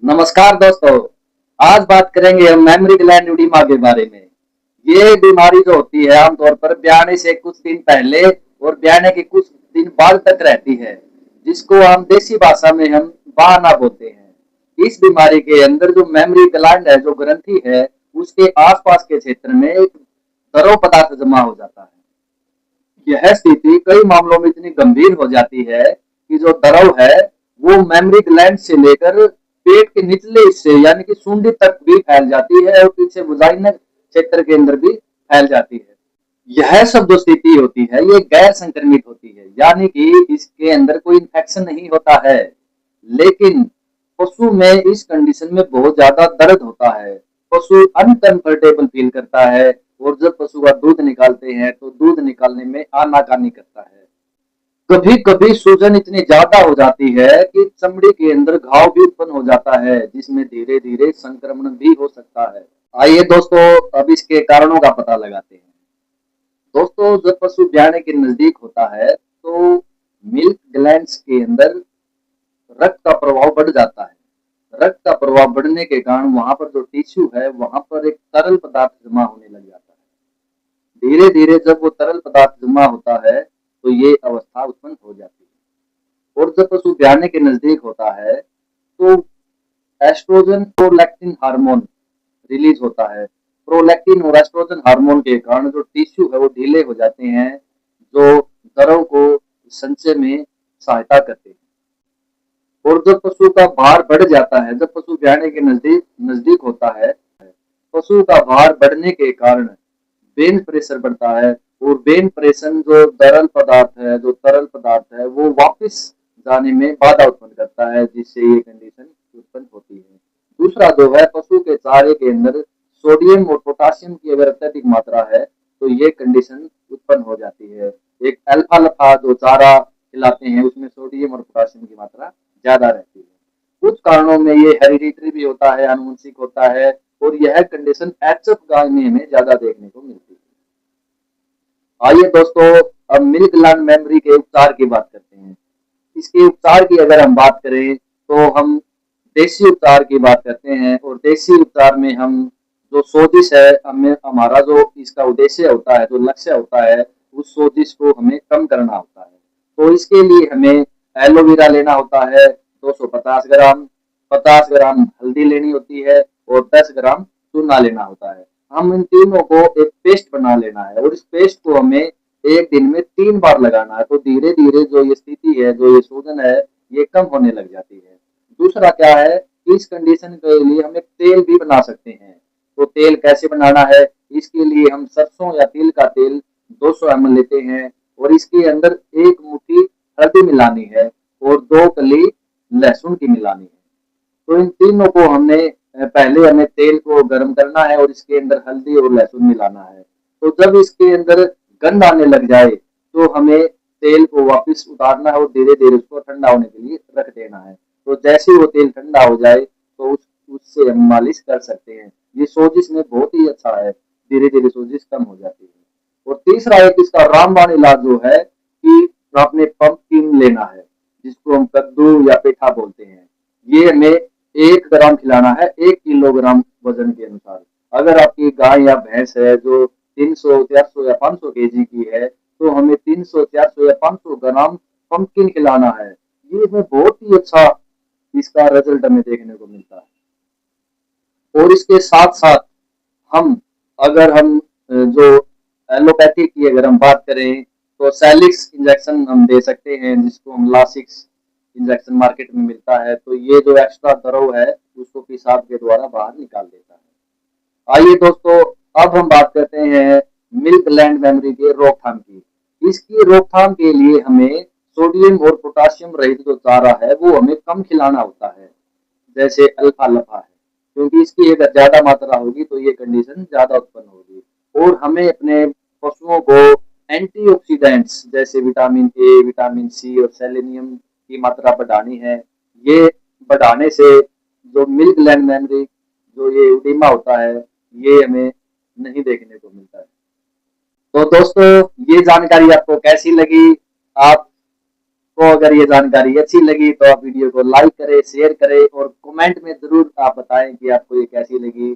नमस्कार दोस्तों। आज बात करेंगे हम मेमोरी ग्लैंड एडिमा के बारे में। ये बीमारी जो होती है आमतौर पर ब्याने से कुछ दिन पहले और ब्याने के कुछ दिन बाद तक रहती है, जिसको हम देसी भाषा में हम बाना बोलते हैं। इस बीमारी के अंदर जो मेमोरी ग्लैंड है, जो ग्रंथि है, उसके आसपास के क्षेत्र में एक द्रव पदार्थ जमा हो जाता है। यह स्थिति कई मामलों में इतनी गंभीर हो जाती है कि जो द्रव है वो मेमोरी ग्लैंड से लेकर पेट के निचले हिस्से यानी कि सूंडी तक भी फैल जाती है और पीछे वजाइनल क्षेत्र के अंदर भी फैल जाती है। यह सब जो स्थिति होती है ये गैर संक्रमित होती है, यानी कि इसके अंदर कोई इन्फेक्शन नहीं होता है। लेकिन पशु में इस कंडीशन में बहुत ज्यादा दर्द होता है। पशु अनकंफर्टेबल फील करता है और जब पशु का दूध निकालते हैं तो दूध निकालने में आनाकानी करता है। कभी कभी सूजन इतनी ज्यादा हो जाती है कि चमड़ी के अंदर घाव भी उत्पन्न हो जाता है, जिसमें धीरे धीरे संक्रमण भी हो सकता है। आइए दोस्तों, अब इसके कारणों का पता लगाते हैं। दोस्तों, जब पशु ब्याने के नजदीक होता है तो मिल्क ग्लैंड्स के अंदर रक्त का प्रभाव बढ़ जाता है। रक्त का प्रभाव बढ़ने के कारण वहां पर जो टिश्यू है वहां पर एक तरल पदार्थ जमा होने लग जाता है। धीरे धीरे जब वो तरल पदार्थ जमा होता है तो ये अवस्था उत्पन्न हो जाती है। और जब पशु ब्याने के नजदीक होता है तो एस्ट्रोजन प्रोलैक्टिन हार्मोन रिलीज होता है। प्रोलैक्टिन और एस्ट्रोजन हार्मोन के कारण जो टिश्यू है वो ढीले हो जाते हैं, जो द्रव को संचय में सहायता करते हैं। और जब पशु का भार बढ़ जाता है, जब पशु ब्याने के नजदीक नजदीक होता है, पशु का भार बढ़ने के कारण वेन प्रेशर बढ़ता है और वेन प्रेशर जो तरल पदार्थ है वो वापस जाने में बाधा उत्पन्न करता है, जिससे ये कंडीशन उत्पन्न होती है। दूसरा जो है, पशु के चारे के अंदर सोडियम और पोटासियम की अगर अत्यधिक मात्रा है तो ये कंडीशन उत्पन्न हो जाती है। एक अल्फा लफा जो चारा खिलाते हैं उसमें सोडियम और पोटासियम की मात्रा ज्यादा रहती है। कुछ कारणों में ये हेरिडिटरी भी होता है, आनुवंशिक होता है, और यह कंडीशन एचएफ गाय में हमें ज्यादा देखने को मिलती है। आइए दोस्तों, अब मिल्क ग्लैंड मेमोरी के उपचार की बात करते हैं। इसके उपचार की अगर हम बात करें तो हम देसी उपचार की बात करते हैं, और देसी उपचार में हम जो सोजिश है, हमें हमारा जो इसका उद्देश्य होता है, जो लक्ष्य होता है, उस सोजिश को हमें कम करना होता है। तो इसके लिए हमें एलोवेरा लेना होता है 250 ग्राम, 50 ग्राम हल्दी लेनी होती है और 10 ग्राम चूना लेना होता है। हम इन तीनों को एक पेस्ट बना लेना है और इस पेस्ट को हमें एक दिन में 3 बार लगाना है। तो धीरे धीरे जो ये स्थिति है, जो ये सूजन है, ये कम होने लग जाती है। दूसरा क्या है, इस कंडीशन के लिए हम एक तेल भी बना सकते हैं। तो तेल कैसे बनाना है, इसके लिए हम सरसों या तिल का तेल 200 ml लेते हैं और इसके अंदर एक मुट्ठी हल्दी मिलानी है और 2 कली लहसुन की मिलानी है। तो इन तीनों को हमने पहले हमें तेल को गर्म करना है और इसके अंदर हल्दी और लहसुन मिलाना है। तो जब इसके अंदर गंध आने लग जाए तो हमें तेल को वापस उतारना है और धीरे धीरे उसको ठंडा होने के लिए रख देना है। तो जैसे ही वो तेल ठंडा हो जाए तो उससे हम मालिश कर सकते हैं। ये सोजिश में बहुत ही अच्छा है, धीरे धीरे सोजिश कम हो जाती है। और तीसरा एक इसका रामबाण इलाज जो है कि आपने पंपकिन लेना है, जिसको हम कद्दू या पेठा बोलते हैं। ये हमें 1 ग्राम खिलाना है 1 किलोग्राम वजन के अनुसार। अगर आपकी गाय या भैंस है जो 300, 400 या 500 केजी की है तो हमें 300, 400 या 500 ग्राम पंपकिन खिलाना है। ये हमें बहुत ही अच्छा इसका रिजल्ट हमें देखने को मिलता है। और इसके साथ साथ हम अगर हम जो एलोपैथी की अगर हम बात करें तो सैलिक्स इंजेक्शन हम दे सकते हैं, जिसको हम लासिक्स इंजेक्शन मार्केट में मिलता है। तो ये जो एक्स्ट्रा द्रव है उसको पेशाब के द्वारा बाहर निकाल देता है। आइए दोस्तों, अब हम बात करते हैं मिल्क ग्लैंड मेमोरी के रोकथाम की। इसकी रोकथाम के लिए हमें सोडियम और पोटासियम रहित जो चारा है वो हमें कम खिलाना होता है, जैसे अल्फा लफा है, क्योंकि इसकी अगर ज्यादा मात्रा होगी तो ये कंडीशन ज्यादा उत्पन्न होगी। और हमें अपने पशुओं को एंटीऑक्सीडेंट्स जैसे विटामिन ए, विटामिन सी और सेलेनियम की मात्रा बढ़ानी है। ये बढ़ाने से जो मिल्क ग्लैंड मेमोरी, जो ये एडिमा होता है, ये हमें नहीं देखने को मिलता है। तो दोस्तों, ये जानकारी आपको कैसी लगी? आप को अगर ये जानकारी अच्छी लगी तो आप वीडियो को लाइक करें, शेयर करें और कमेंट में ज़रूर आप बताएं कि आपको ये कैसी लगी।